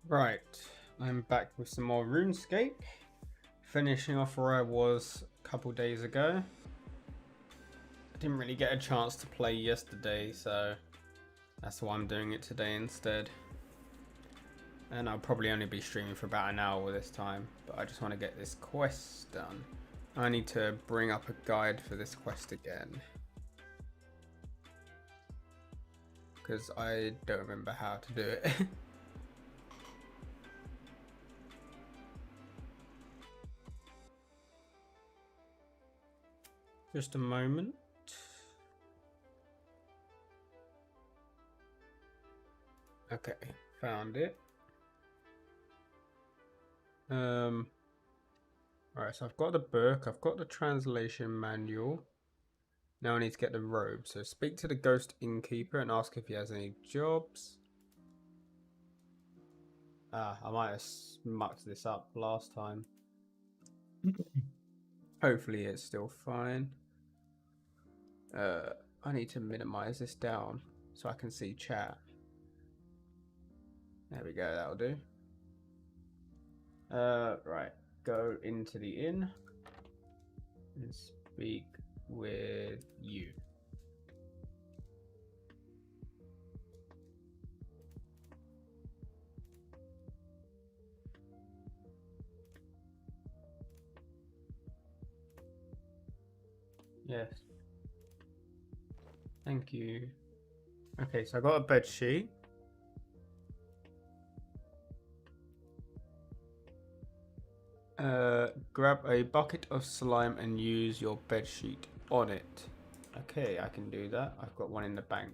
Right, I'm back with some more Runescape. Finishing off where I was a couple days ago. I didn't really get a chance to play yesterday, so that's why I'm doing it today instead. And I'll probably only be streaming for about an hour this time, but I just want to get this quest done. I need to bring up a guide for this quest again, because I don't remember how to do it. Just a moment. Okay, found it. Alright, so I've got the book, I've got the translation manual. Now I need to get the robe. So speak to the ghost innkeeper and ask if he has any jobs. I might have mucked this up last time. Hopefully it's still fine. I need to minimize this down so I can see chat. There we go, that'll do. Right, go into the inn and speak with you. Yes. Thank you. Okay, so I got a bed sheet. Grab a bucket of slime and use your bed sheet on it. Okay, I can do that. I've got one in the bank.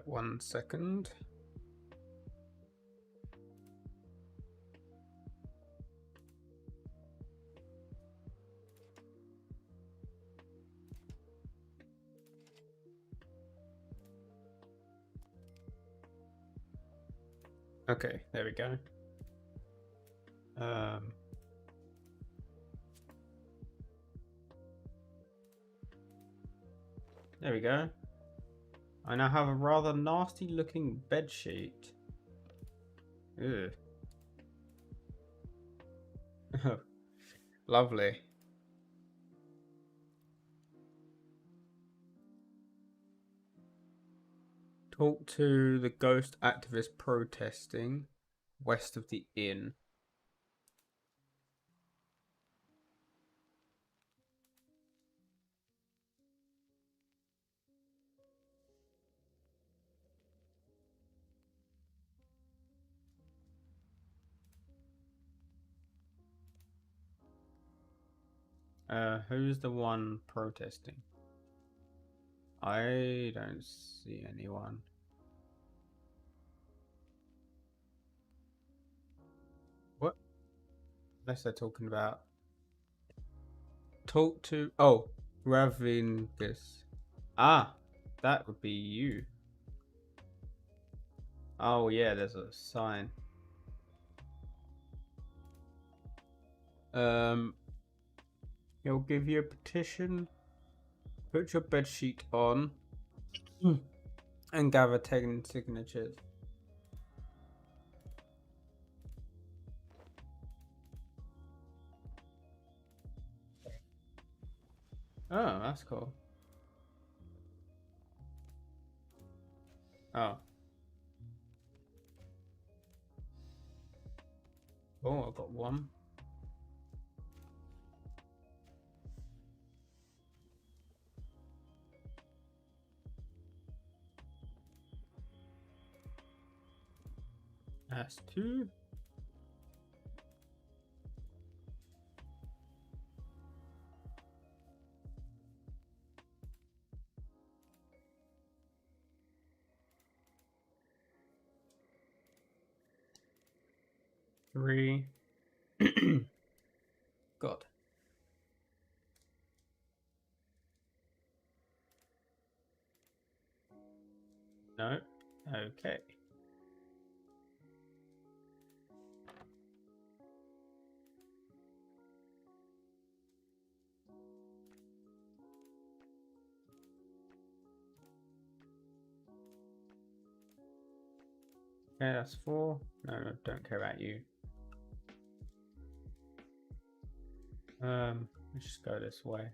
One second. Okay, there we go. There we go. I now have a rather nasty looking bed sheet. Ugh. Lovely. Talk to the ghost activist protesting west of the inn. Who's the one protesting? I don't see anyone. What? Unless they're talking about talk to Ravingus. Ah, that would be you. Oh yeah, there's a sign. Um, he'll give you a petition. Put your bed sheet on and gather 10 signatures. Oh, that's cool. Oh. Oh, I got one. That's two. Three. God. No. Okay. Okay, that's 4. No, don't care about you. Let's just go this way.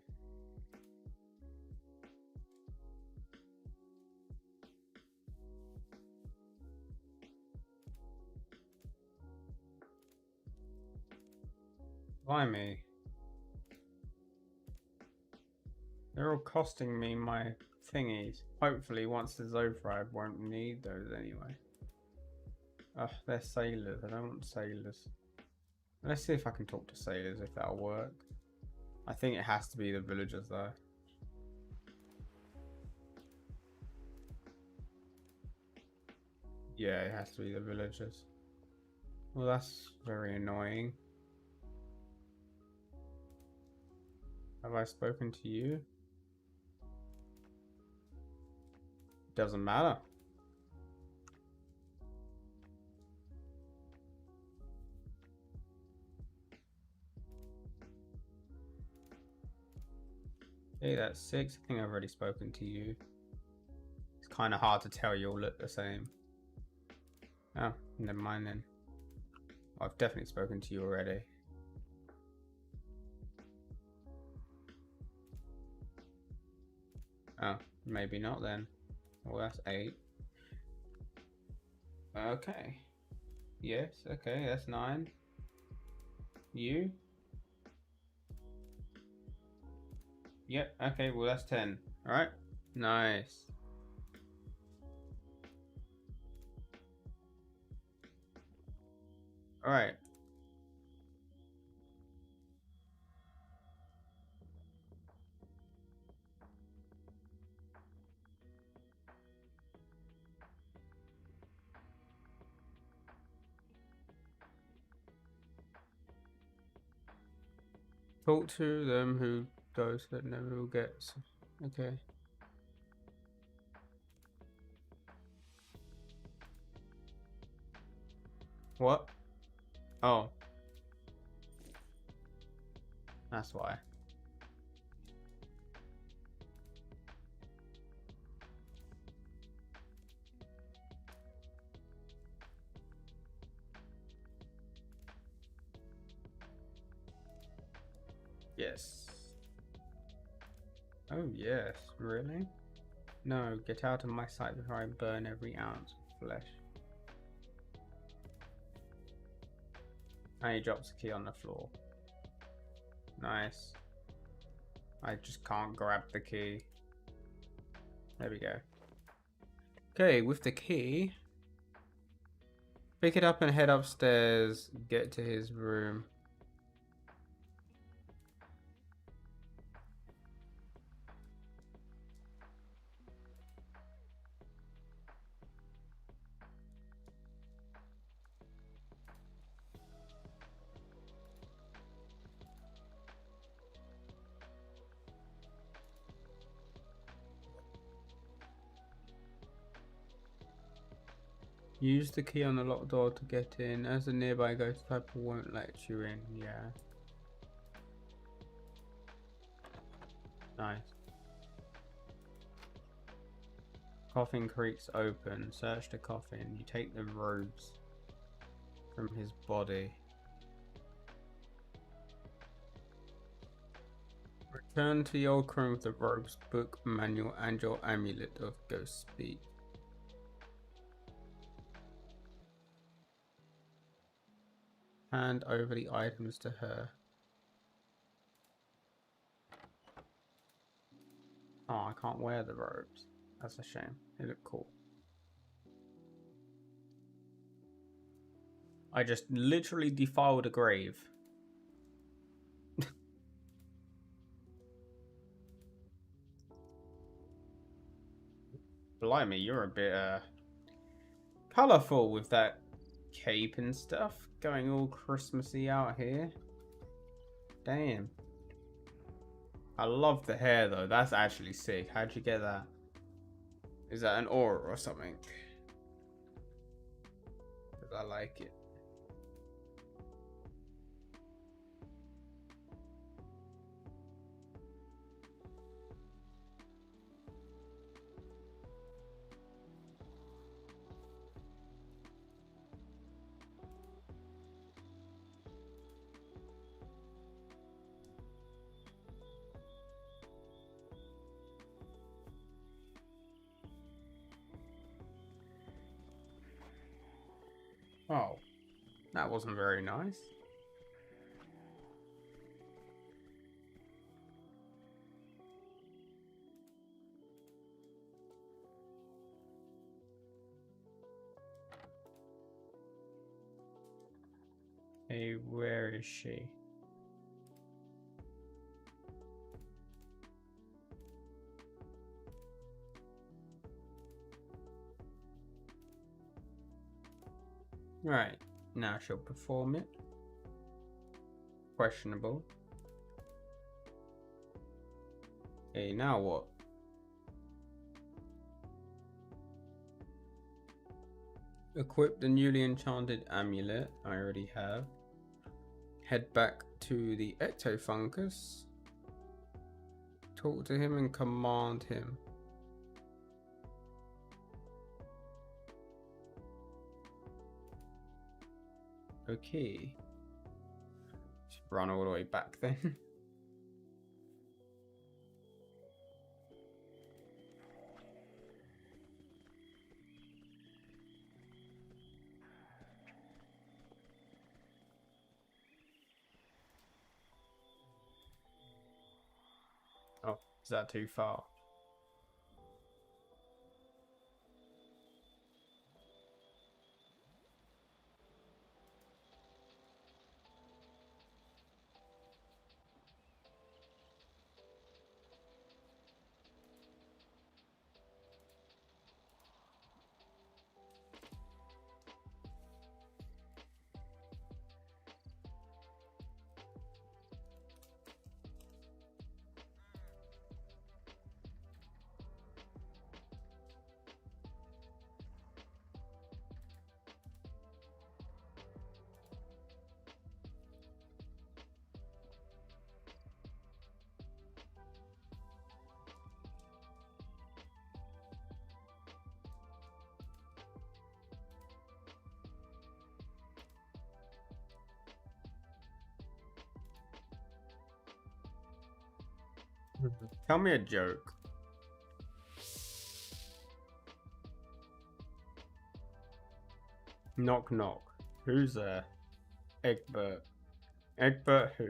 Blimey. They're all costing me my thingies. Hopefully once this is over I won't need those anyway. Ugh, they're sailors. I don't want sailors. Let's see if I can talk to sailors, if that'll work. I think it has to be the villagers though. Yeah, it has to be the villagers. Well, that's very annoying. Have I spoken to you? Doesn't matter. Hey, that's 6. I think I've already spoken to you. It's kind of hard to tell you all look the same. Oh, never mind then. I've definitely spoken to you already. Oh, maybe not then. Well, that's 8. Okay. Yes, okay, that's 9. You? Yep, okay, well that's 10. Alright. Nice. Alright. Talk to them who those that never gets. Okay. What? Oh. That's why. Yes. Oh yes, really? No, get out of my sight before I burn every ounce of flesh. And he drops the key on the floor. Nice. I just can't grab the key. There we go. Okay, with the key, pick it up and head upstairs, get to his room. Use the key on the locked door to get in. As a nearby ghost type won't let you in. Yeah. Nice. Coffin creaks open. Search the coffin. You take the robes from his body. Return to your room with the robes, book, manual, and your amulet of ghost speak. Hand over the items to her. Oh, I can't wear the robes. That's a shame. They look cool. I just literally defiled a grave. Blimey, you're a bit colourful with that cape and stuff. Going all Christmassy out here. Damn. I love the hair though. That's actually sick. How'd you get that? Is that an aura or something? Because I like it. Oh, that wasn't very nice. Hey, where is she? Right, now she'll perform it. Questionable. Hey, now what? Equip the newly enchanted amulet. I already have. Head back to the Ectofungus. Talk to him and command him. Okay. Just run all the way back then. Oh, is that too far? Tell me a joke. Knock knock. Who's there? Egbert. Egbert who?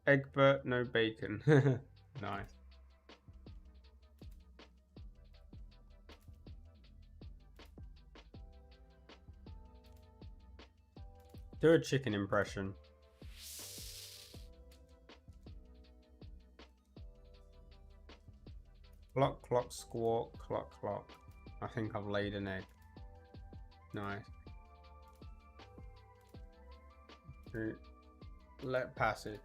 Egbert no bacon. Nice. Do a chicken impression. Cluck cluck squawk cluck cluck. I think I've laid an egg. Nice. Let passage.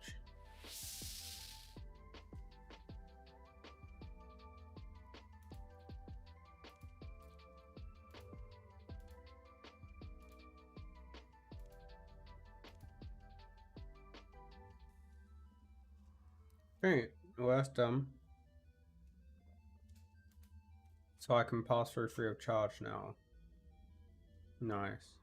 Okay, well that's done. So I can pass through free of charge now. Nice.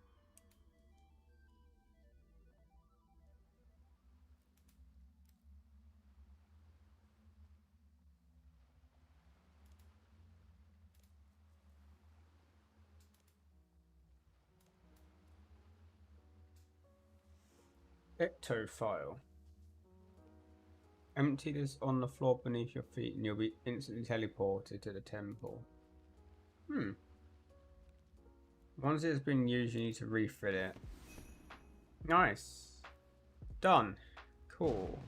Ectofile. Empty this on the floor beneath your feet and you'll be instantly teleported to the temple. Once it's been used, you need to refill it. Nice. Done. Cool.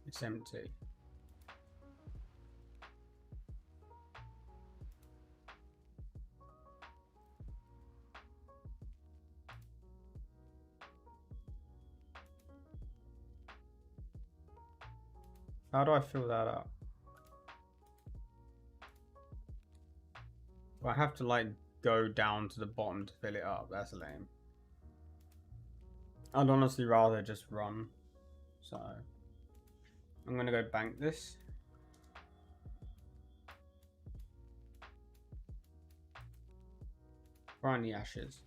It's empty. How do I fill that up? Do I have to like go down to the bottom to fill it up? That's lame. I'd honestly rather just run. So I'm gonna go bank this. Find the ashes.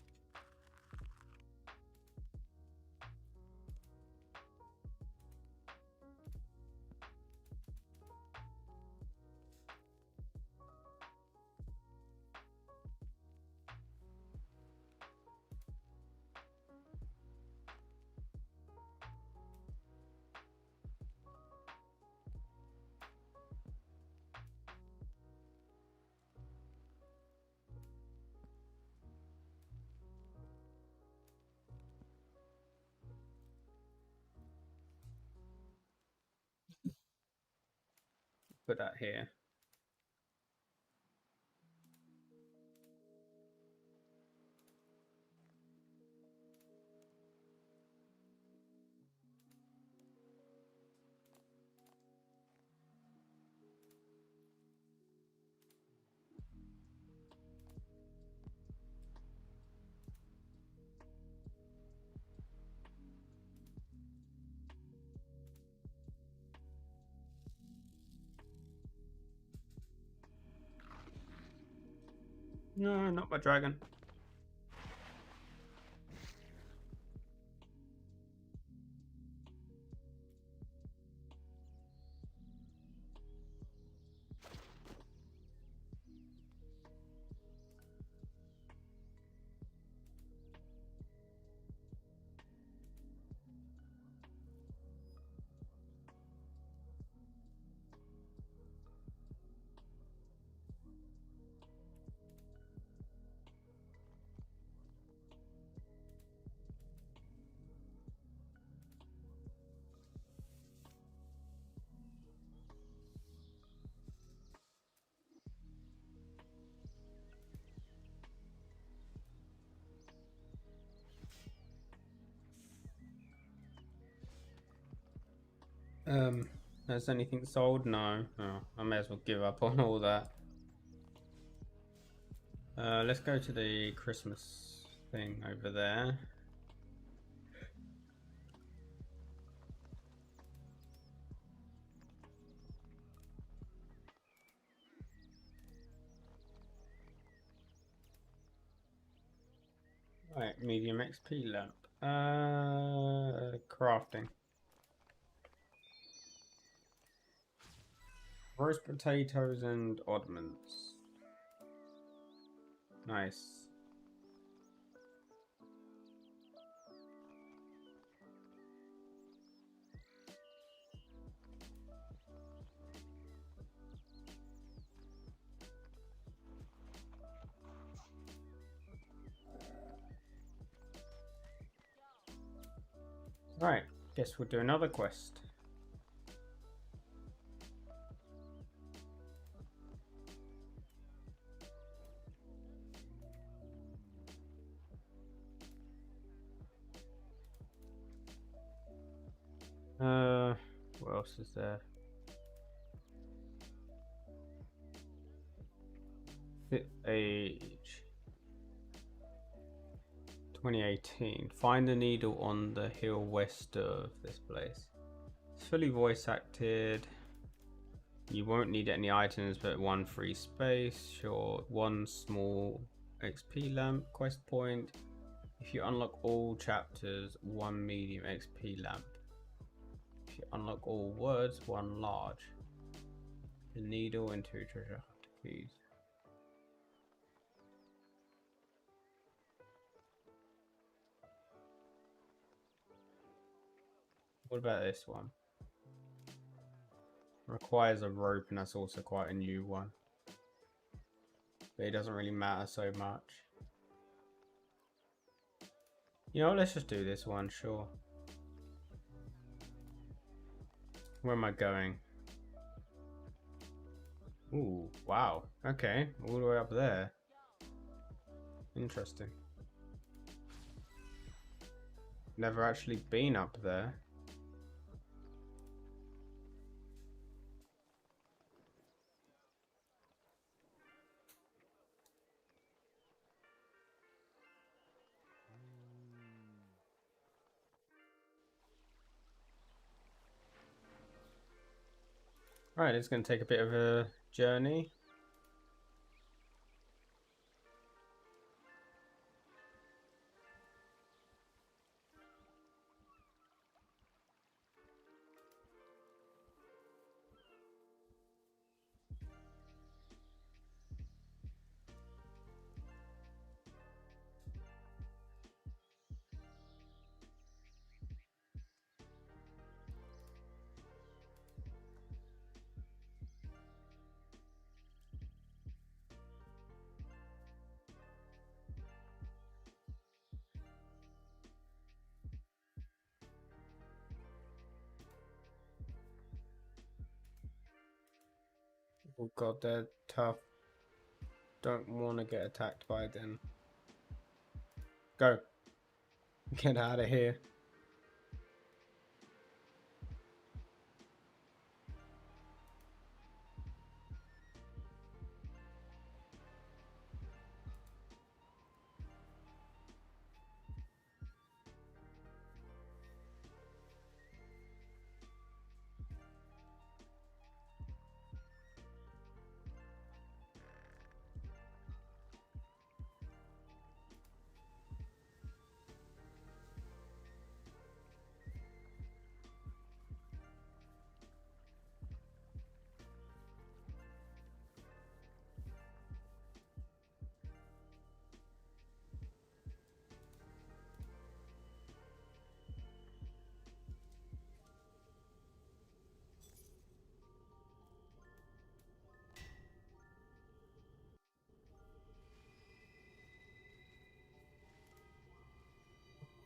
put that here. No, not my dragon. Has anything sold? No. Oh, I may as well give up on all that. Let's go to the Christmas thing over there. Right, medium XP lamp. Crafting. Roast potatoes and oddments. Nice. Right, guess we'll do another quest. What else is there? Fit age 2018. Find the needle on the hill west of this place. It's fully voice acted. You won't need any items but one free space. Sure, one small XP lamp quest point. If you unlock all chapters, one medium XP lamp. If you unlock all words, one large. The needle and 2 treasure hunter keys. What about this one? Requires a rope, and that's also quite a new one. But it doesn't really matter so much. You know, let's just do this one, sure. Where am I going? Ooh, wow. Okay, all the way up there. Interesting. Never actually been up there. Right, it's going to take a bit of a journey. Oh god, they're tough. Don't want to get attacked by them. Go. Get out of here.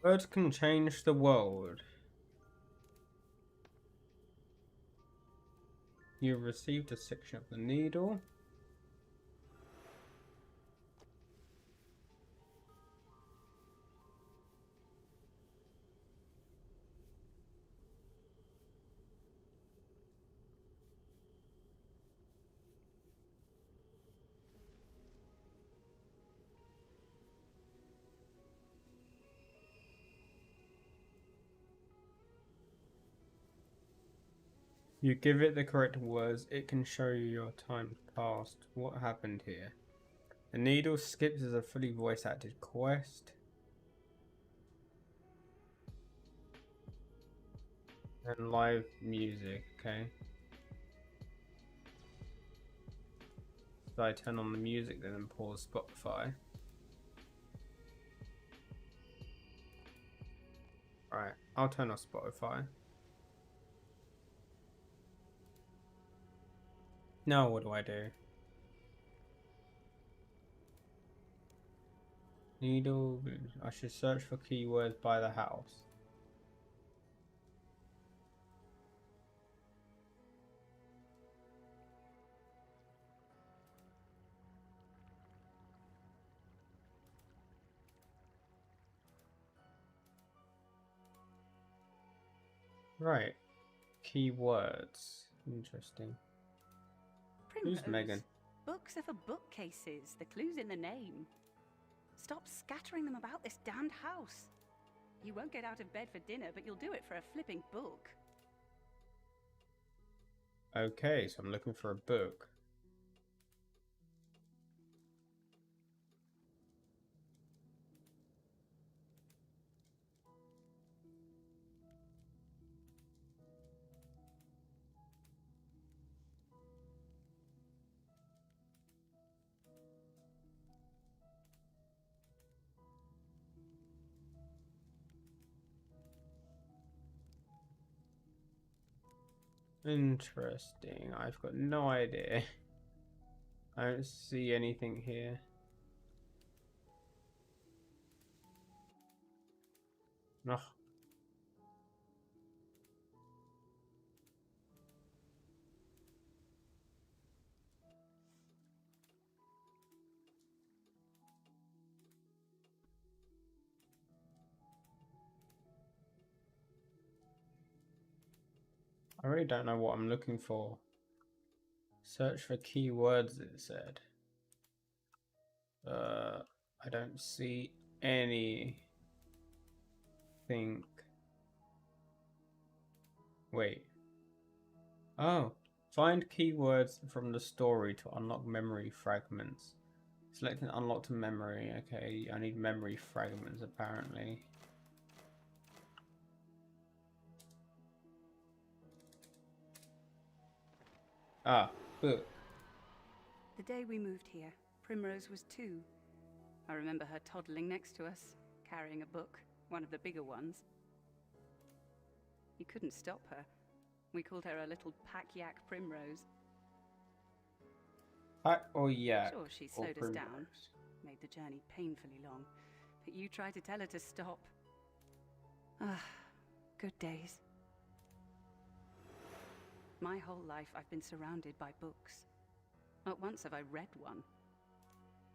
Words can change the world. You received a section of the needle. You give it the correct words, it can show you your time past. What happened here? The needle skips as a fully voice acted quest. And live music, okay. So I turn on the music then and pause Spotify. Alright, I'll turn off Spotify. Now what do I do? Needle, I should search for keywords by the house. Right, keywords, interesting. Primrose. Who's Megan? Books are for bookcases. The clue's in the name. Stop scattering them about this damned house. You won't get out of bed for dinner, but you'll do it for a flipping book. Okay, so I'm looking for a book. Interesting. I've got no idea. I don't see anything here. Ugh. I really don't know what I'm looking for. Search for keywords, it said. I don't see anything. Wait. Oh, find keywords from the story to unlock memory fragments. Select an unlocked memory. Okay, I need memory fragments apparently. Ah, book. The day we moved here, Primrose was 2. I remember her toddling next to us, carrying a book, one of the bigger ones. You couldn't stop her. We called her a little pack-yak Primrose. Pack or yak? Sure, she slowed us down, made the journey painfully long, but you tried to tell her to stop. Ah, good days. My whole life I've been surrounded by books. Not once have I read one.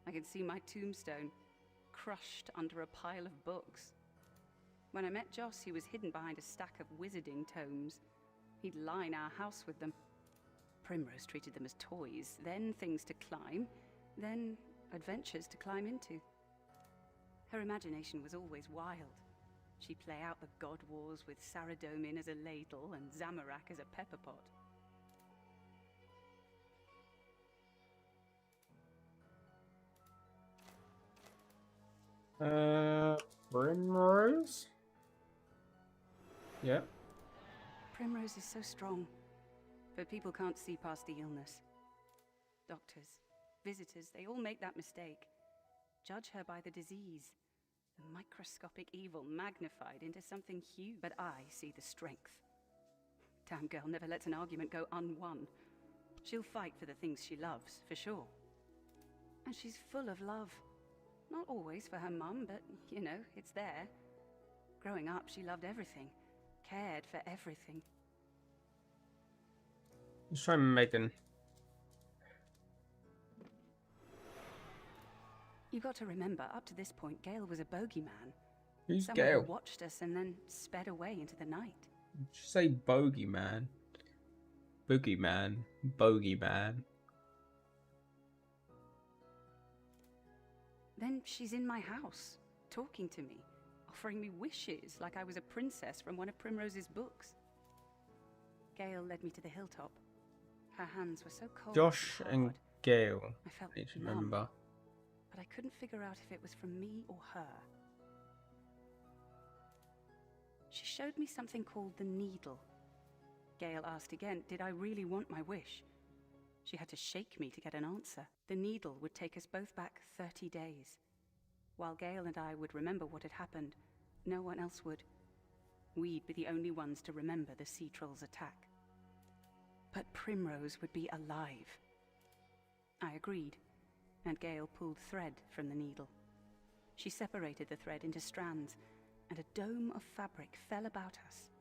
I can see my tombstone, crushed under a pile of books. When I met Joss, he was hidden behind a stack of wizarding tomes. He'd line our house with them. Primrose treated them as toys, then things to climb, then adventures to climb into. Her imagination was always wild. She'd play out the god wars with Saradomin as a ladle and Zamorak as a pepper pot. Primrose? Yep. Primrose is so strong, but people can't see past the illness. Doctors, visitors, they all make that mistake. Judge her by the disease, the microscopic evil magnified into something huge. But I see the strength. Damn girl never lets an argument go unwon. She'll fight for the things she loves, for sure. And she's full of love. Not always for her mum, but, you know, it's there. Growing up, she loved everything, cared for everything. Let's try Megan. You got to remember, up to this point, Gale was a bogeyman. Who's Someone Gale? who watched us and then sped away into the night. Did you say bogeyman? Boogeyman. Bogeyman. Then she's in my house, talking to me, offering me wishes like I was a princess from one of Primrose's books. Gale led me to the hilltop. Her hands were so cold. Josh and Gale. I felt I need to numb, remember. but I couldn't figure out if it was from me or her. She showed me something called the needle. Gale asked again, did I really want my wish? She had to shake me to get an answer. The needle would take us both back 30 days. While Gale and I would remember what had happened, no one else would. We'd be the only ones to remember the sea troll's attack. But Primrose would be alive. I agreed, and Gale pulled thread from the needle. She separated the thread into strands, and a dome of fabric fell about us.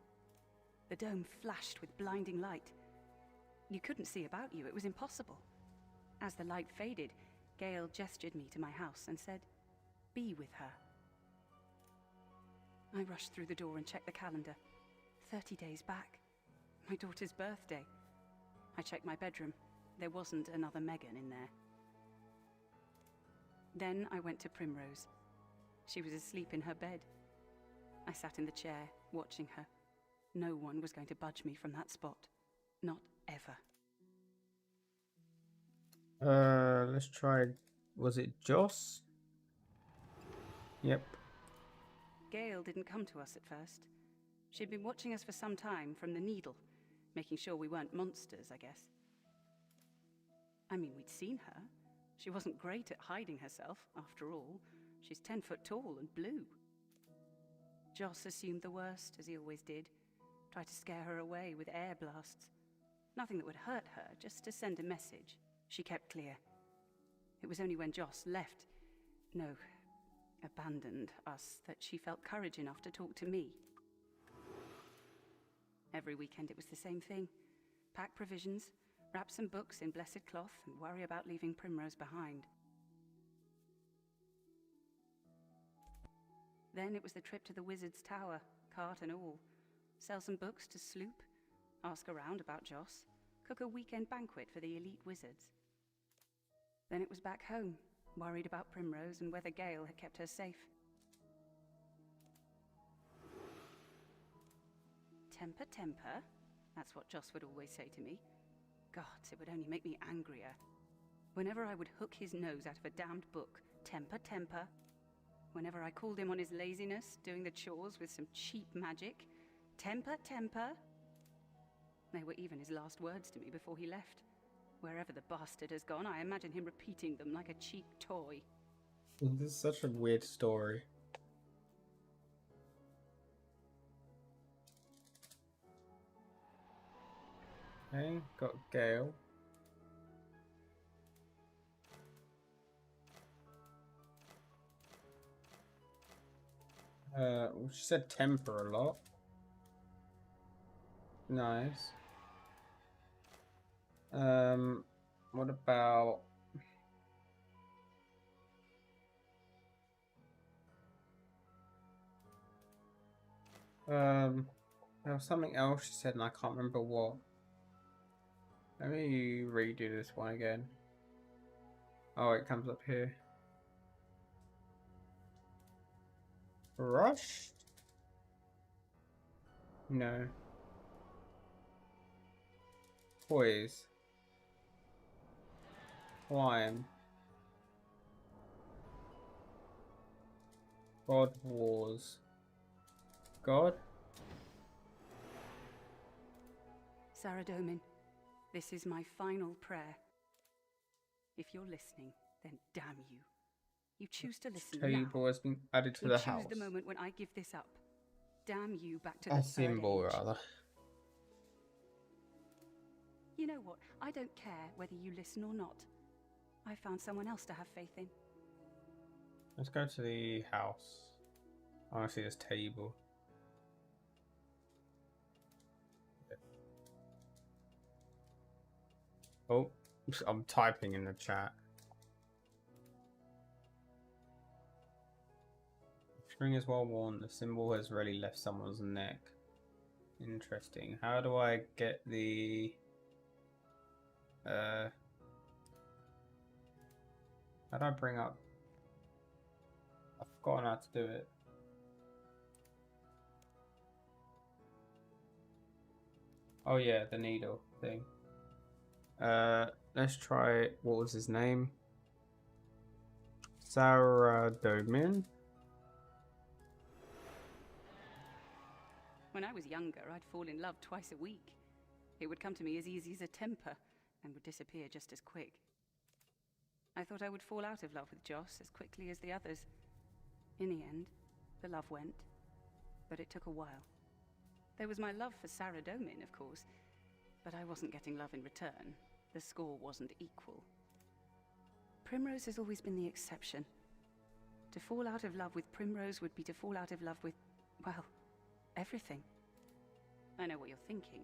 The dome flashed with blinding light. You couldn't see about you, it was impossible. As the light faded, Gale gestured me to my house and said, "Be with her." I rushed through the door and checked the calendar. 30 days back. My daughter's birthday. I checked my bedroom. There wasn't another Megan in there. Then I went to Primrose. She was asleep in her bed. I sat in the chair, watching her. No one was going to budge me from that spot. Not ever. Let's try. Was it Joss? Yep. Gale didn't come to us at first. She'd been watching us for some time from the needle, making sure we weren't monsters, I guess. I mean, we'd seen her. She wasn't great at hiding herself, after all. She's 10 foot tall and blue. Joss assumed the worst, as he always did. Tried to scare her away with air blasts. Nothing that would hurt her, just to send a message. She kept clear. It was only when Joss left, abandoned us, that she felt courage enough to talk to me. Every weekend it was the same thing. Pack provisions, wrap some books in blessed cloth, and worry about leaving Primrose behind. Then it was the trip to the Wizard's Tower, cart and all. Sell some books to Sloop, ask around about Joss, cook a weekend banquet for the elite wizards. Then it was back home, worried about Primrose and whether Gale had kept her safe. Temper, temper, that's what Joss would always say to me. Gods, it would only make me angrier. Whenever I would hook his nose out of a damned book, temper, temper. Whenever I called him on his laziness, doing the chores with some cheap magic, temper, temper. They were even his last words to me before he left. Wherever the bastard has gone, I imagine him repeating them like a cheap toy. This is such a weird story. Okay, got Gale. She said temper a lot. Nice. What about... there was something else she said and I can't remember what. Let me redo this one again. Oh, it comes up here. Rushed? No. Poise. Climb. God Wars. God? Saradomin, this is my final prayer. If you're listening, then damn you. You choose to listen now. Table has been added to You the choose house. the moment when I give this up. Damn you back to A the third symbol, age. rather. You know what? I don't care whether you listen or not. I found someone else to have faith in. Let's go to the house. I want to see this table. Oh, I'm typing in the chat. String is well worn. The symbol has really left someone's neck. Interesting. How do I get the... how do I bring up... I've forgotten how to do it. Oh yeah, the needle thing. Let's try... What was his name? Saradomin? When I was younger, I'd fall in love twice a week. It would come to me as easy as a temper, and would disappear just as quick. I thought I would fall out of love with Joss as quickly as the others. In the end, the love went, but it took a while. There was my love for Saradomin, of course, but I wasn't getting love in return. The score wasn't equal. Primrose has always been the exception. To fall out of love with Primrose would be to fall out of love with, well, everything. I know what you're thinking.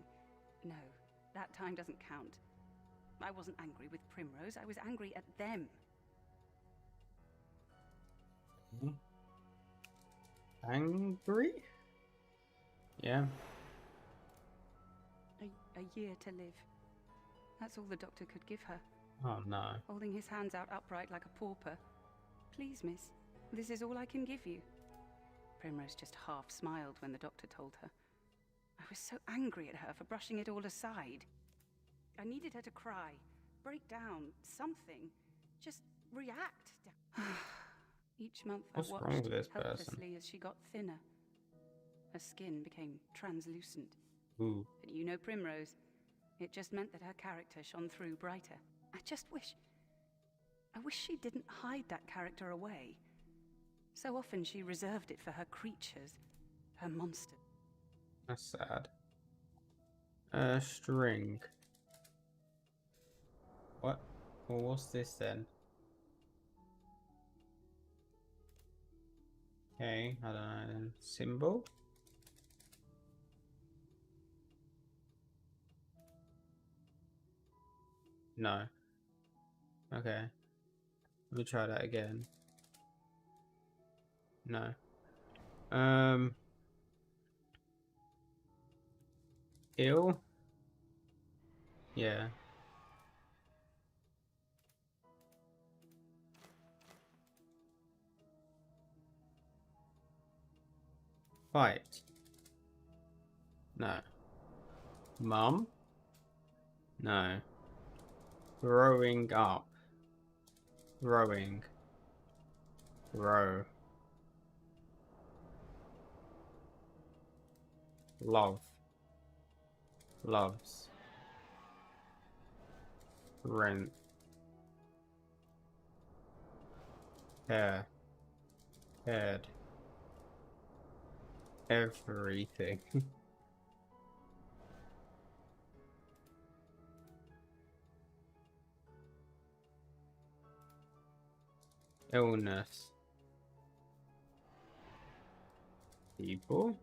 No, that time doesn't count. I wasn't angry with Primrose, I was angry at them. Angry? Yeah. A year to live. That's all the doctor could give her. Oh no. Holding his hands out upright like a pauper. Please, miss, this is all I can give you. Primrose just half smiled when the doctor told her. I was so angry at her for brushing it all aside. I needed her to cry, break down, something. Just react. Each month What's I wrong watched with this helplessly person? as she got thinner. Her skin became translucent. Ooh. But you know Primrose. It just meant that her character shone through brighter. I wish she didn't hide that character away. So often she reserved it for her creatures, her monsters. That's sad. String. What? Well, what's this then? Okay, I don't know. Symbol? No. Okay. Let me try that again. No. Ill? Yeah. Fight? No. Mum? No. Growing up. Growing. Grow. Love. Loves. Rent. Care. Cared. Everything. Illness. People.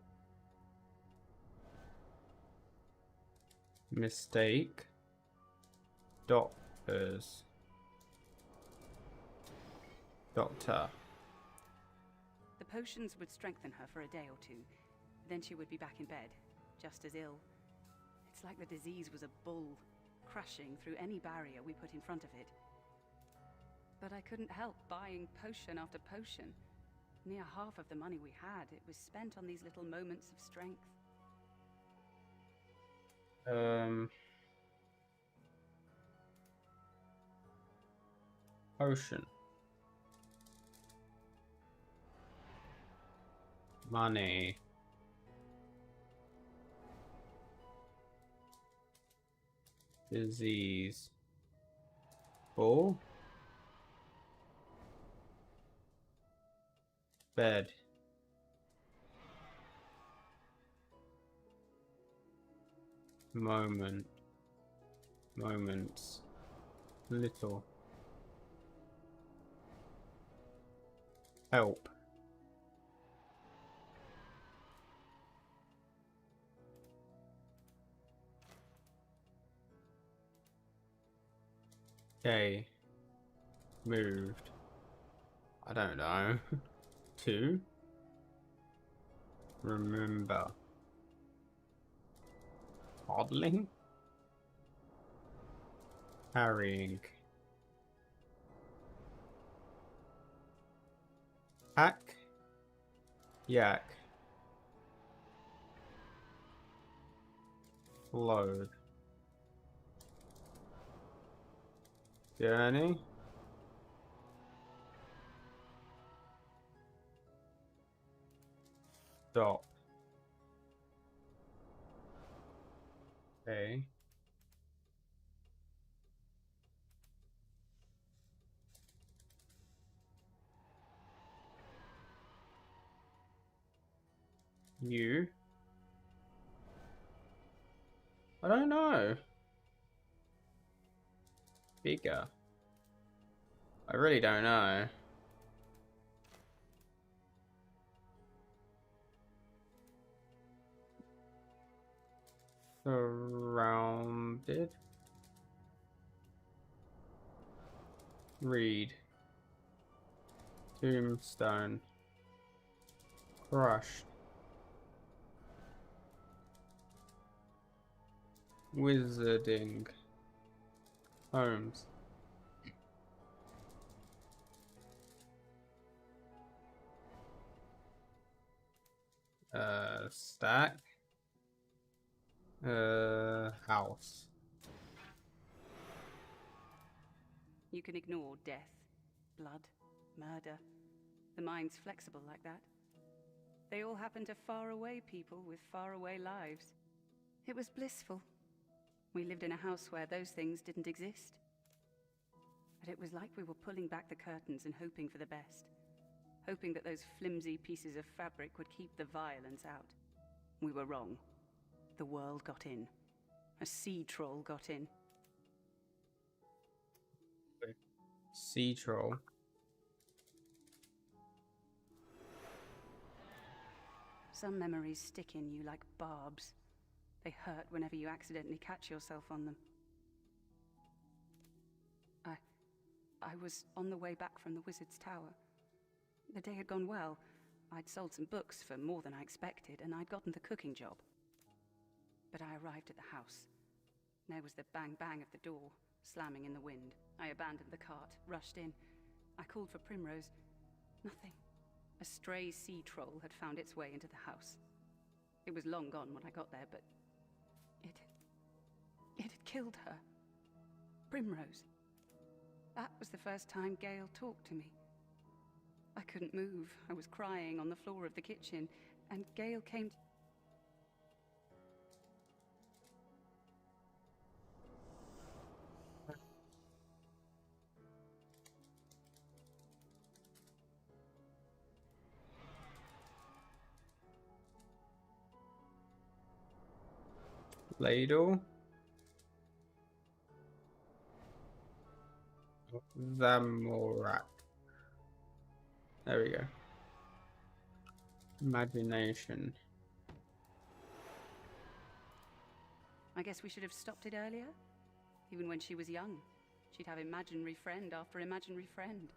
Mistake. Doctor. The potions would strengthen her for a day or two. Then she would be back in bed, just as ill. It's like the disease was a bull, crushing through any barrier we put in front of it. But I couldn't help buying potion after potion. Near half of the money we had, it was spent on these little moments of strength. Potion. Money. Disease. Ball. Bed. Moment. Moments. Little. Help. Okay. Moved. I don't know. 2. Remember. Toddling? Carrying. Hack. Yak. Load. Journey. Stop. Okay. You. I don't know. Bigger. I really don't know. Surrounded. Read. Tombstone. Crushed. Wizarding. Homes. Stack. House. You can ignore death, blood, murder. The mind's flexible like that. They all happen to faraway people with faraway lives. It was blissful. We lived in a house where those things didn't exist. But it was like we were pulling back the curtains and hoping for the best. Hoping that those flimsy pieces of fabric would keep the violence out. We were wrong. The world got in. A sea troll got in. Sea troll. Some memories stick in you like barbs. They hurt whenever you accidentally catch yourself on them. I was on the way back from the Wizard's Tower. The day had gone well. I'd sold some books for more than I expected, and I'd gotten the cooking job. But I arrived at the house. There was the bang-bang of the door, slamming in the wind. I abandoned the cart, rushed in. I called for Primrose. Nothing. A stray sea troll had found its way into the house. It was long gone when I got there, but it had killed her. Primrose. That was the first time Gale talked to me. I couldn't move. I was crying on the floor of the kitchen, and Gale came. Ladle. Zamorak. There we go. Imagination. I guess we should have stopped it earlier, even when she was young. She'd have imaginary friend after imaginary friend.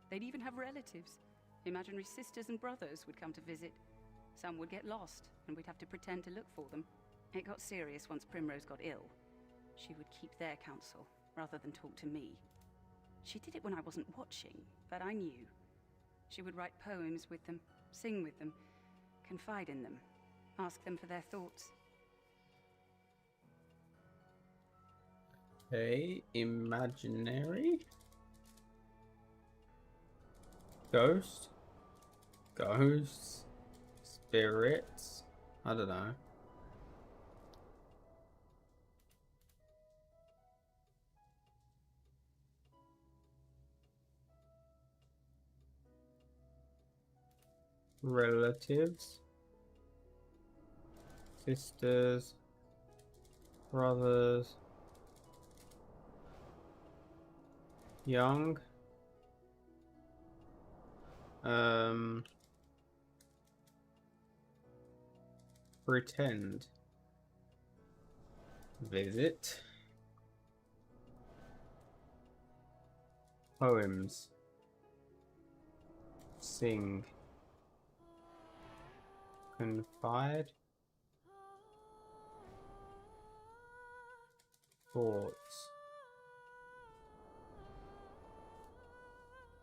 They'd even have relatives. Imaginary sisters and brothers would come to visit. Some would get lost, and we'd have to pretend to look for them. It got serious once Primrose got ill. She would keep their counsel, rather than talk to me. She did it when I wasn't watching, but I knew. She would write poems with them, sing with them, confide in them, ask them for their thoughts. Okay, imaginary? Ghost? Ghosts? Spirits? I don't know. Relatives? Sisters? Brothers? Young? Pretend. Visit. Poems. Sing. Confide. Thoughts.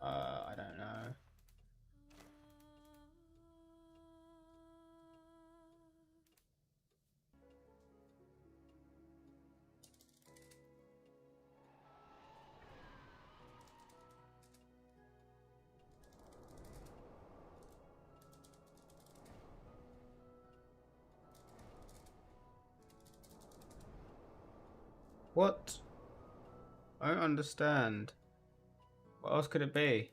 I don't know. What? I don't understand. What else could it be?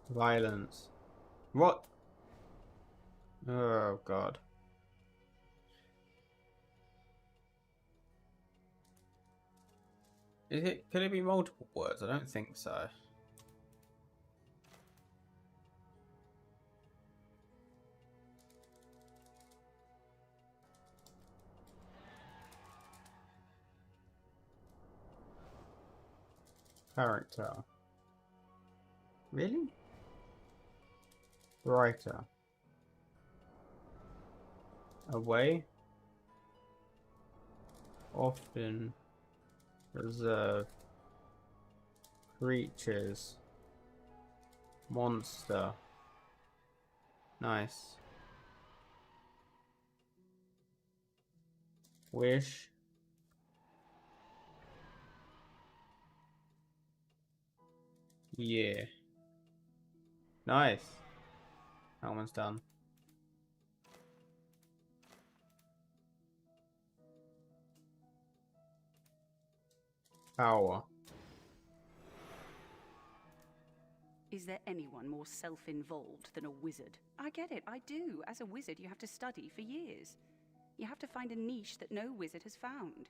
Violence. What? Oh god. Is it? Could it be multiple words? I don't think so. Character. Really? Writer. Away. Often. Reserve. Creatures. Monster. Nice. Wish. Yeah. Nice. That one's done. Power. Is there anyone more self-involved than a wizard? I get it, I do. As a wizard, you have to study for years. You have to find a niche that no wizard has found.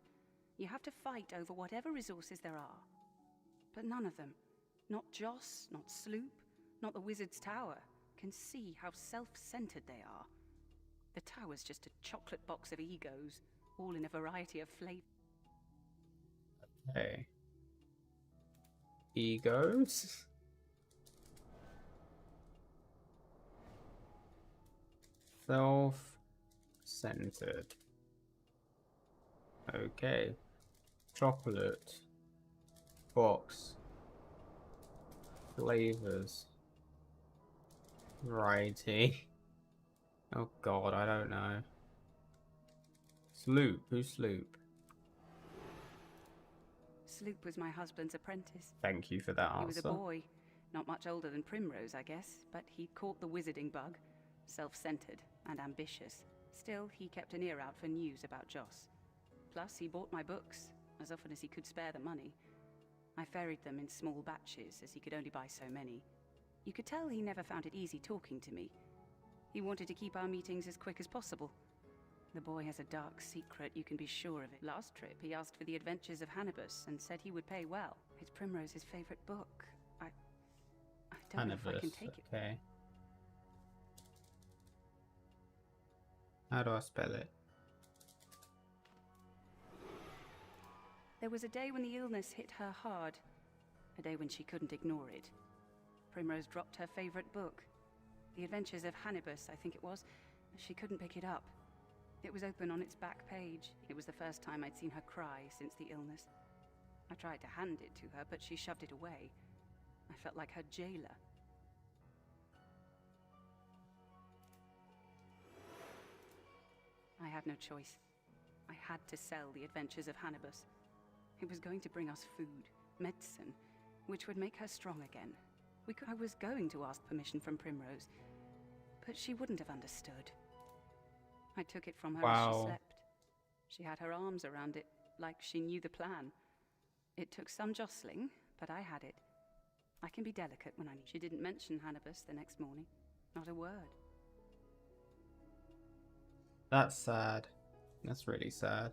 You have to fight over whatever resources there are. But none of them, not Joss, not Sloop, not the Wizard's Tower, can see how self-centered they are. The tower's just a chocolate box of egos, all in a variety of flavors. Hey. Egos. Self-centered. Okay. Chocolate. Box. Flavors. Variety. Oh god, I don't know. Sloop. Who's Sloop? Sloop was my husband's apprentice. Thank you for that answer. He was a boy, not much older than Primrose, I guess, but he'd caught the wizarding bug. Self-centered and ambitious. Still, he kept an ear out for news about Joss. Plus, he bought my books, as often as he could spare the money. I ferried them in small batches, as he could only buy so many. You could tell he never found it easy talking to me. He wanted to keep our meetings as quick as possible. The boy has a dark secret, you can be sure of it. Last trip, he asked for the adventures of Hannibus and said he would pay well. It's Primrose's favorite book. I don't know if I can Hannibus, take it. okay. How do I spell it? There was a day when the illness hit her hard. A day when she couldn't ignore it. Primrose dropped her favorite book. The Adventures of Hannibus, I think it was. She couldn't pick it up. It was open on its back page. It was the first time I'd seen her cry since the illness. I tried to hand it to her, but she shoved it away. I felt like her jailer. I had no choice. I had to sell the Adventures of Hannibus. It was going to bring us food, medicine, which would make her strong again. I was going to ask permission from Primrose, but she wouldn't have understood. I took it from her as she slept. She had her arms around it, like she knew the plan. It took some jostling, but I had it. I can be delicate when I need. She didn't mention Hannibus the next morning. Not a word. That's sad. That's really sad.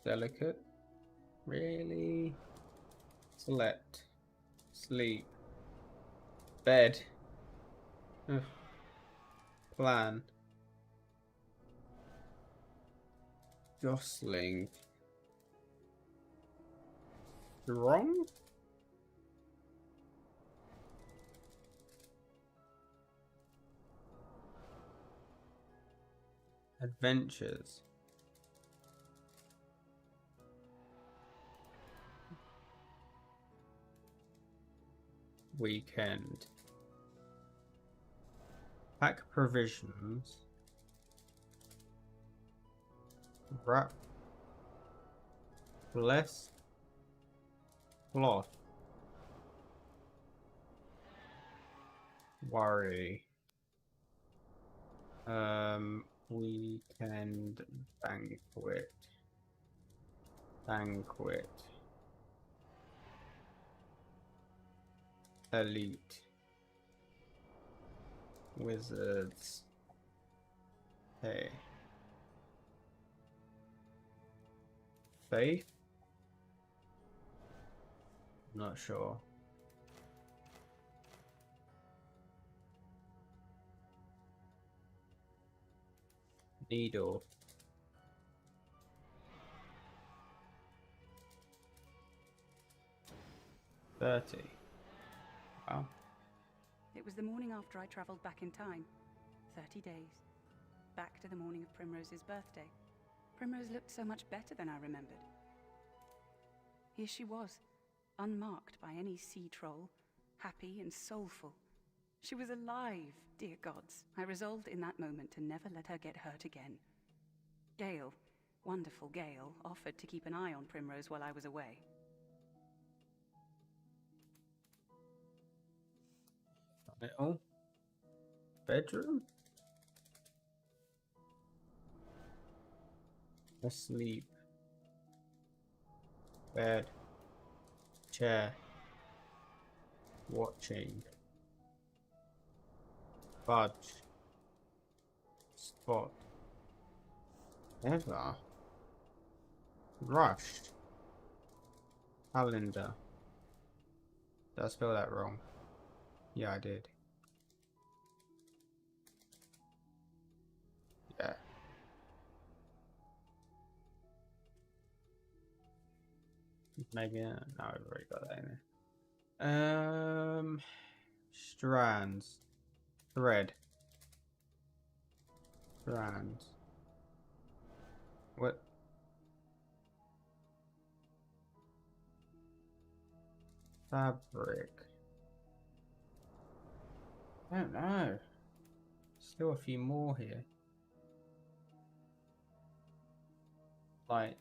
Delicate? Really? Slept. Sleep. Bed. Ugh. Plan. Jostling. Wrong? Adventures. Weekend. Pack provisions. Wrap. Bless. Cloth. Worry. Weekend banquet. Banquet. Elite. Wizards. Hey. Faith? Not sure. Needle. $30. Wow. It was the morning after I traveled back in time. 30 days. Back to the morning of Primrose's birthday. Primrose looked so much better than I remembered. Here she was, unmarked by any sea troll, happy and soulful. She was alive, dear gods. I resolved in that moment to never let her get hurt again. Gale, wonderful Gale, offered to keep an eye on Primrose while I was away. Little bedroom. Asleep. Bed. Chair. Watching. Fudge. Spot. Ever. Rushed. Calendar. Did I spell that wrong? Yeah, I did. Yeah. Maybe, no, I've already got that in there. Strands. Thread. Strands. What? Fabric. I don't know. Still a few more here. Light.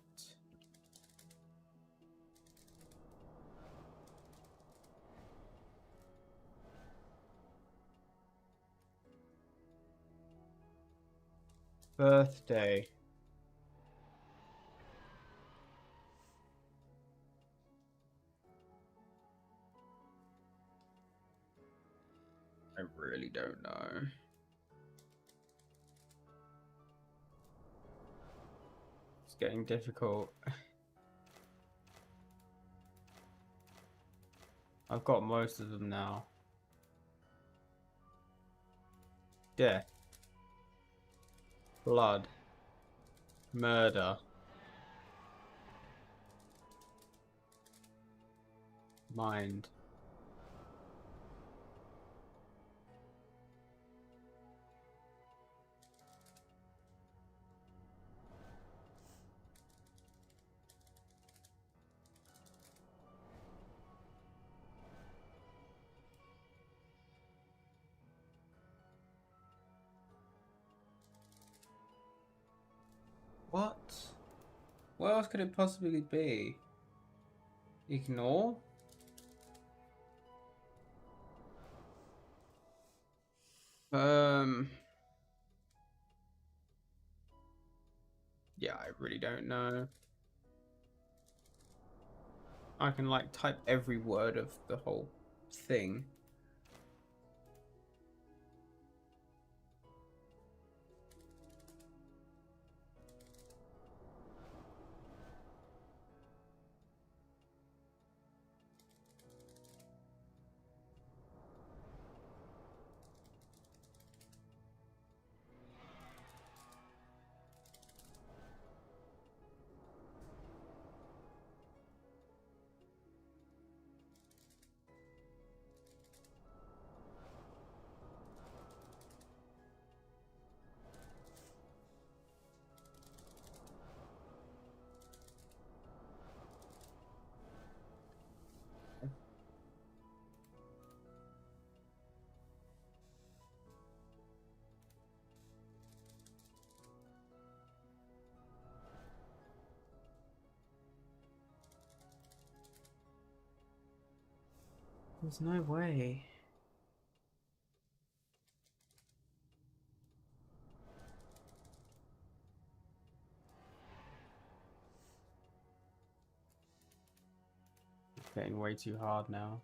Birthday. I really don't know. It's getting difficult. I've got most of them now. Death. Blood. Murder. Mind. What? What else could it possibly be? Ignore? Yeah, I really don't know. I can like type every word of the whole thing. There's no way. It's getting way too hard now.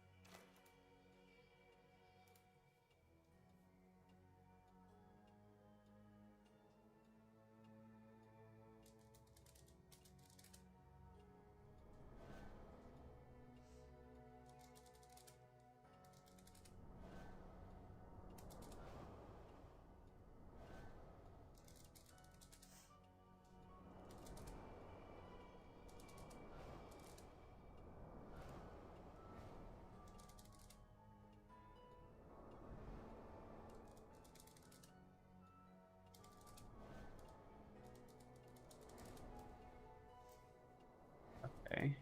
Okay.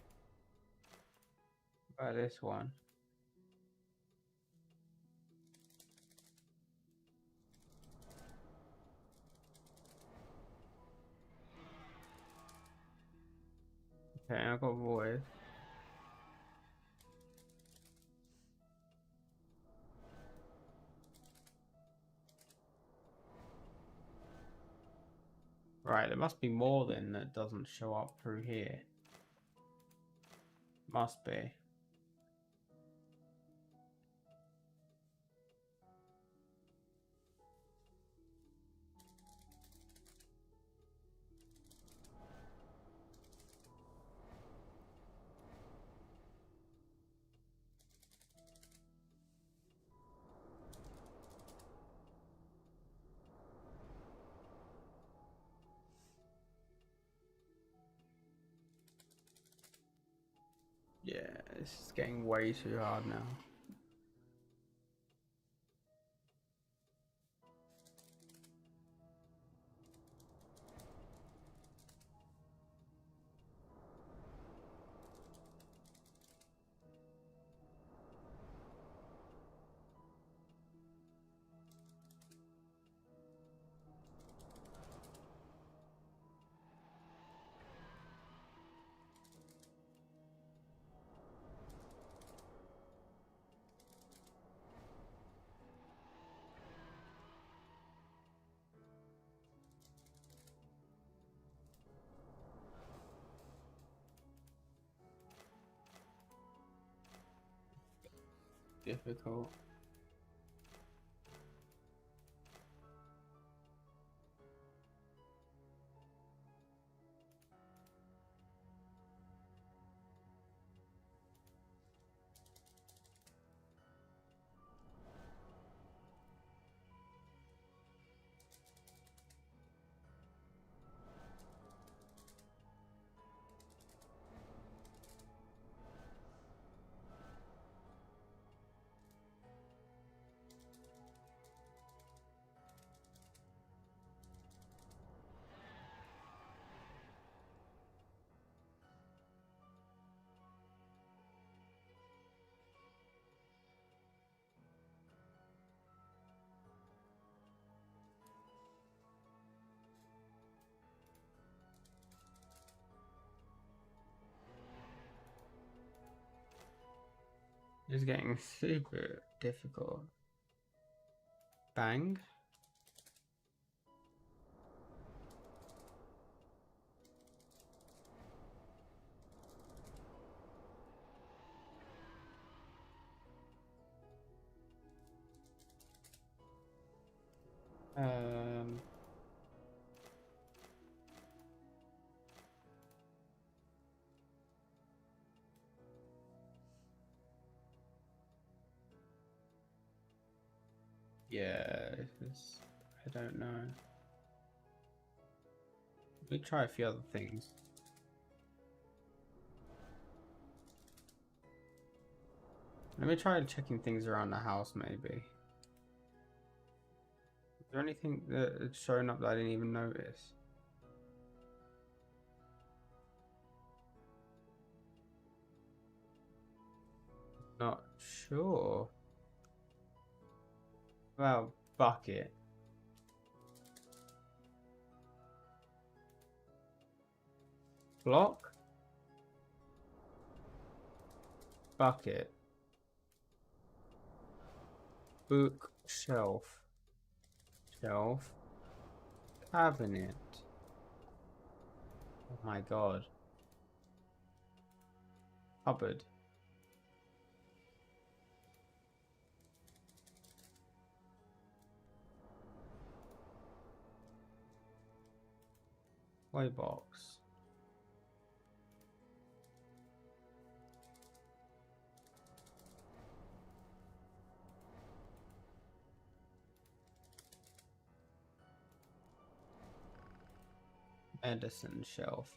What about this one? Okay, I've got voice. Right, there must be more then that doesn't show up through here. Must be. Yeah, this is getting way too hard now. Difficult. It's getting super difficult. Bang. Um. Yeah, I don't know. Let me try a few other things. Let me try checking things around the house, maybe. Is there anything that's showing up that I didn't even notice? Not sure. Well, bucket. Block. Bucket. Book. Shelf. Shelf. Cabinet. Oh my god. Cupboard. Toy box. Medicine shelf.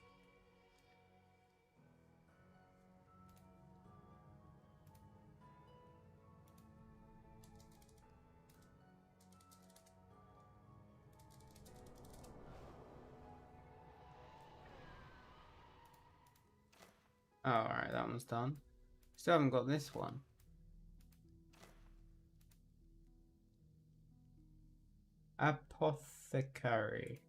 Oh, alright, that one's done. Still haven't got this one. Apothecary.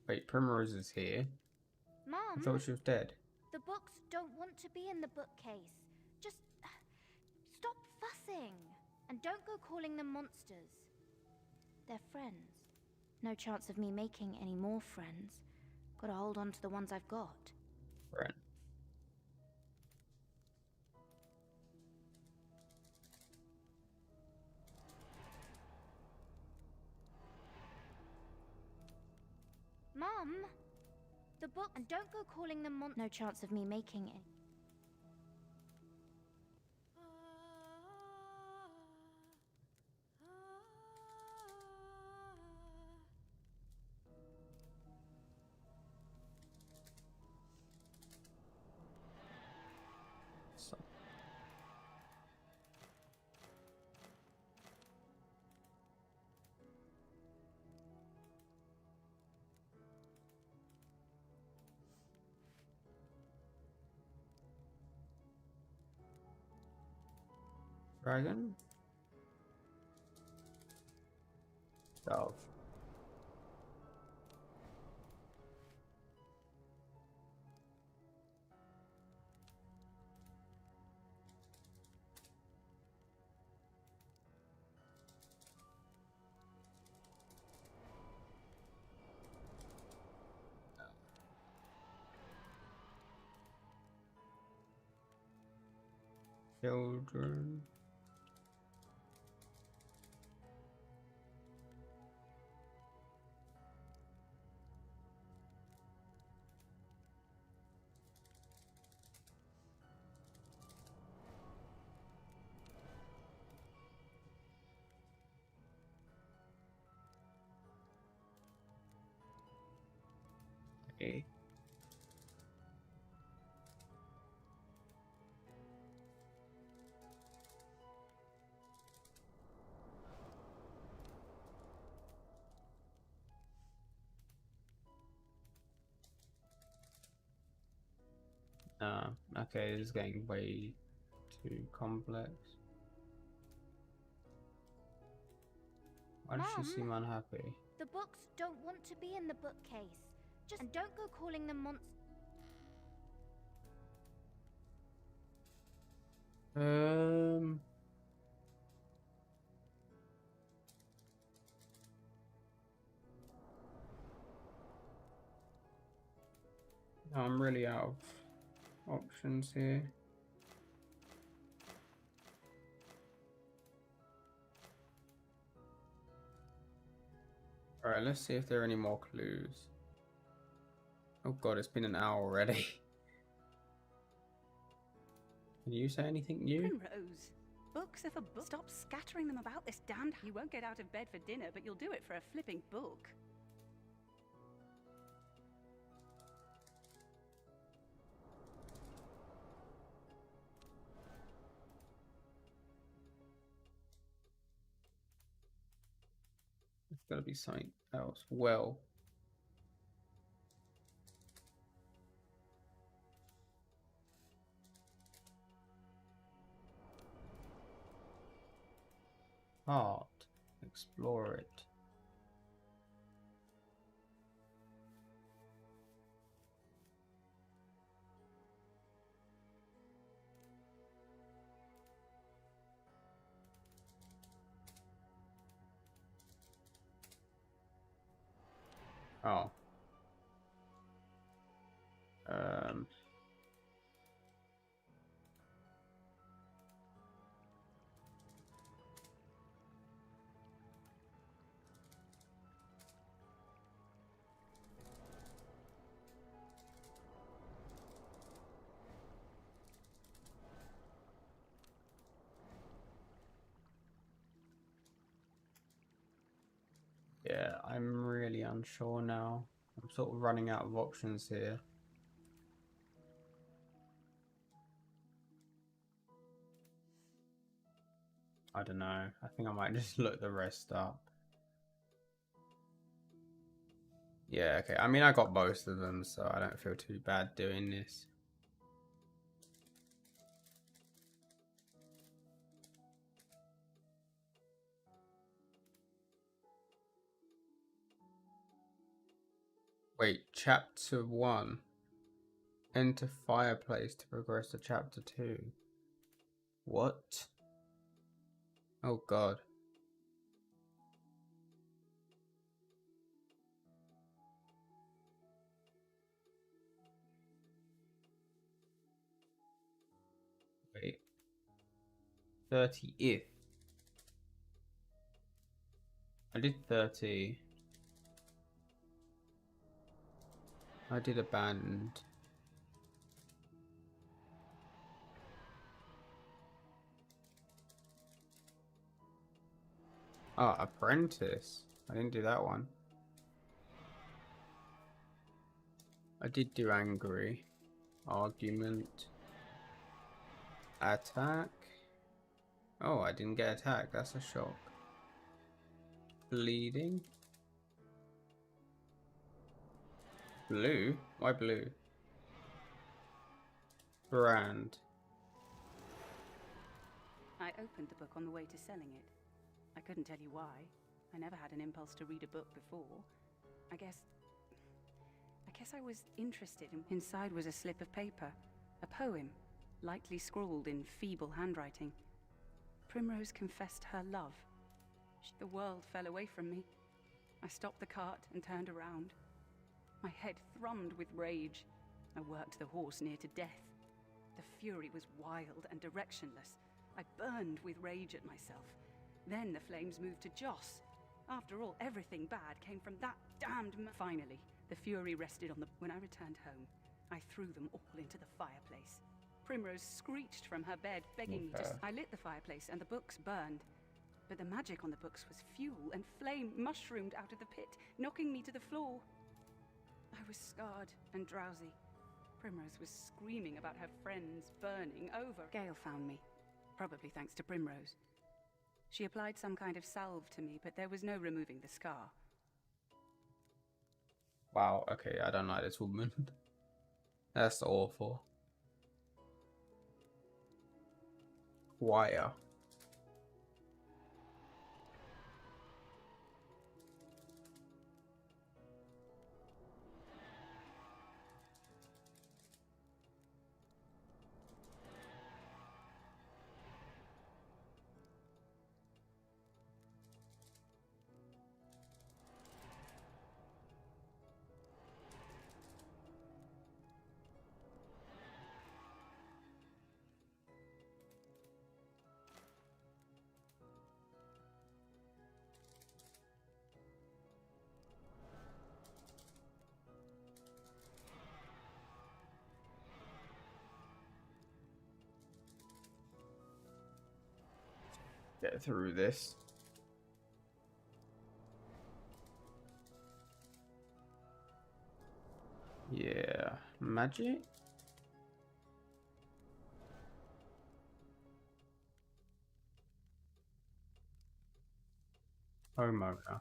Wait, Primrose is here. I Mom, thought she was dead. the books don't want to be in the bookcase. Just stop fussing. And don't go calling them monsters. They're friends. No chance of me making any more friends. Gotta hold on to the ones I've got. Right. Mom, the book, and don't go calling them no chance of me making it. So. Dragon? Dove. Children. Okay. Okay, this is getting way too complex. Why does she Mum? seem unhappy? The books don't want to be in the bookcase. And don't go calling them monsters. I'm really out of options here. Alright, let's see if there are any more clues. Oh god, it's been an hour already. Can you say anything new? Primrose, books are for books. Stop scattering them about this damned. You won't get out of bed for dinner, but you'll do it for a flipping book. It's gotta be something else. Well. Heart. Explore it. Oh. Yeah, I'm really unsure now. I'm sort of running out of options here. I don't know. I think I might just look the rest up. Yeah, okay. I mean, I got most of them, so I don't feel too bad doing this. Wait, chapter 1. Enter fireplace to progress to chapter 2. What? Oh god. Wait. 30th. I did 30. I did abandoned. Oh, apprentice. I didn't do that one. I did do angry. Argument. Attack. Oh, I didn't get attack. That's a shock. Bleeding. Blue? Why blue? Brand. I opened the book on the way to selling it. I couldn't tell you why. I never had an impulse to read a book before. I guess I was interested in... Inside was a slip of paper. A poem, lightly scrawled in feeble handwriting. Primrose confessed her love. The world fell away from me. I stopped the cart and turned around. My head thrummed with rage. I worked the horse near to death. The fury was wild and directionless. I burned with rage at myself. Then the flames moved to Joss. After all, everything bad came from that damned Finally, the fury rested on the... When I returned home, I threw them all into the fireplace. Primrose screeched from her bed, begging me to... I lit the fireplace and the books burned. But the magic on the books was fuel, and flame mushroomed out of the pit, knocking me to the floor. I was scarred and drowsy. Primrose was screaming about her friends burning over. Gale found me, probably thanks to Primrose. She applied some kind of salve to me, but there was no removing the scar. Wow, okay, I don't like this woman. That's awful. wire. Get through this. Yeah, magic. Homeowner.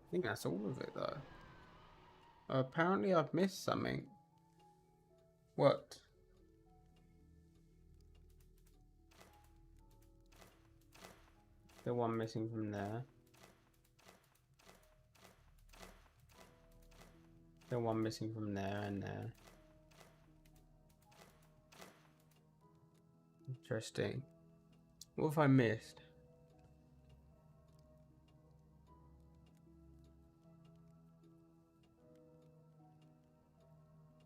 I think that's all of it though. Apparently I've missed something. What? The one missing from there. The one missing from there and there. Interesting. What have I missed?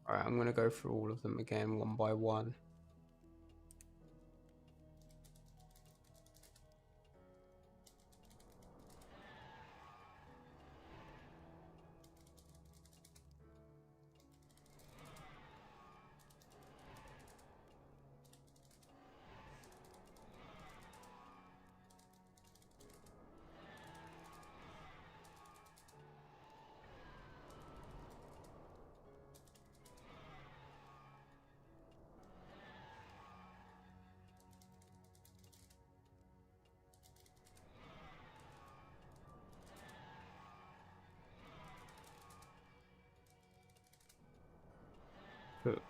Alright, I'm gonna go through all of them again one by one. Hook.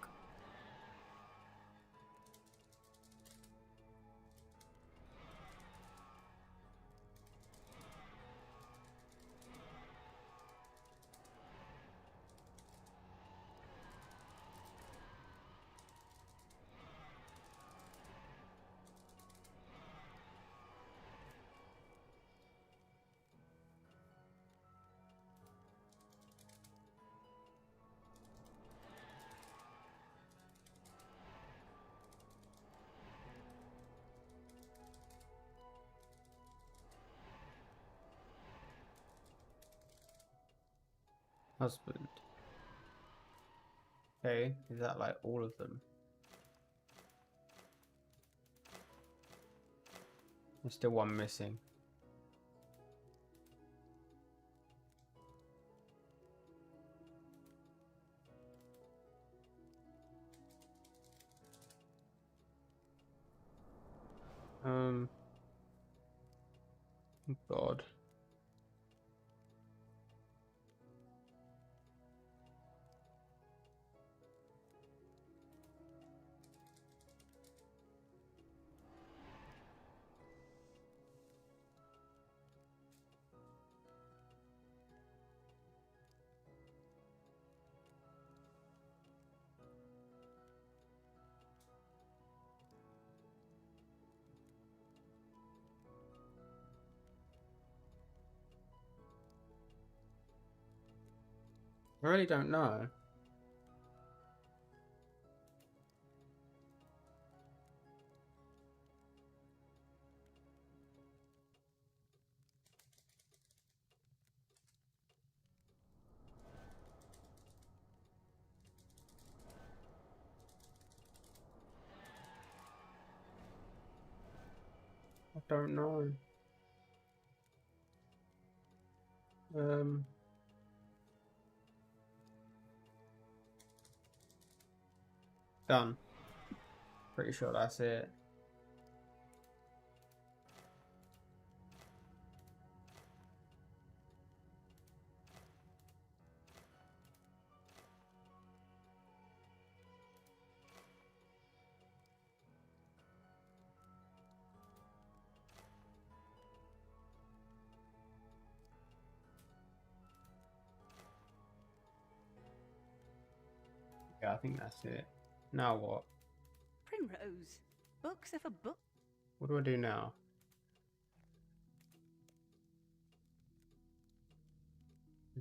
Husband. Okay, is that like all of them? There's still one missing. I really don't know. I don't know. Done. Pretty sure that's it. Yeah, I think that's it. Now what? Primrose. Books are for book. What do I do now?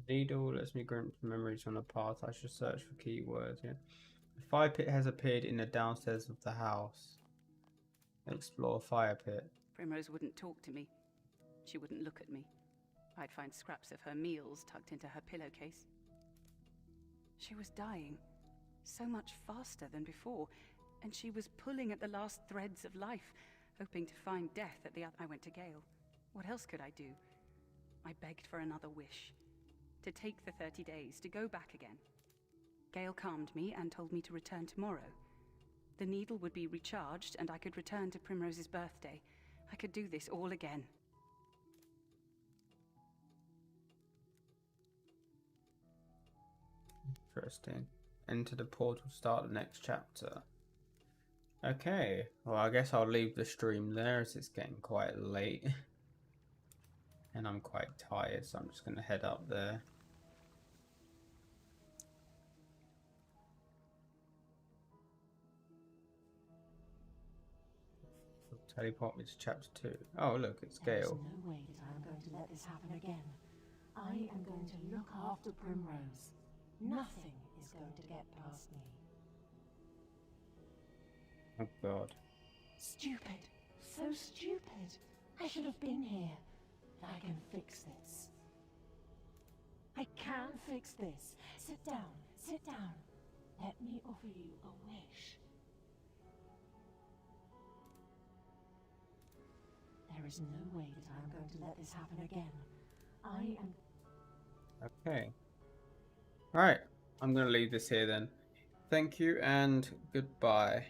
Needle lets me grant memories from the past. I should search for keywords. Yeah. A fire pit has appeared in the downstairs of the house. Explore fire pit. Primrose wouldn't talk to me. She wouldn't look at me. I'd find scraps of her meals tucked into her pillowcase. She was dying, so much faster than before, and she was pulling at the last threads of life, hoping to find death at the other. I went to Gale. What else could I do? I begged for another wish. To take the 30 days, to go back again. Gale calmed me and told me to return tomorrow. The needle would be recharged, and I could return to Primrose's birthday. I could do this all again. Interesting. Enter the portal, start the next chapter. Okay, well I guess I'll leave the stream there as it's getting quite late. And I'm quite tired, so I'm just going to head up there. Teleport me to chapter 2. Oh look, it's Gale. There's no way that I'm going to let this happen again. I am going to look after Primrose. Nothing is going to get past me. Oh god. Stupid. So stupid. I should have been here. But I can fix this. I can fix this. Sit down. Sit down. Let me offer you a wish. There is no way that I'm going to let this happen again. I am... Okay. Alright, I'm going to leave this here then. Thank you and goodbye.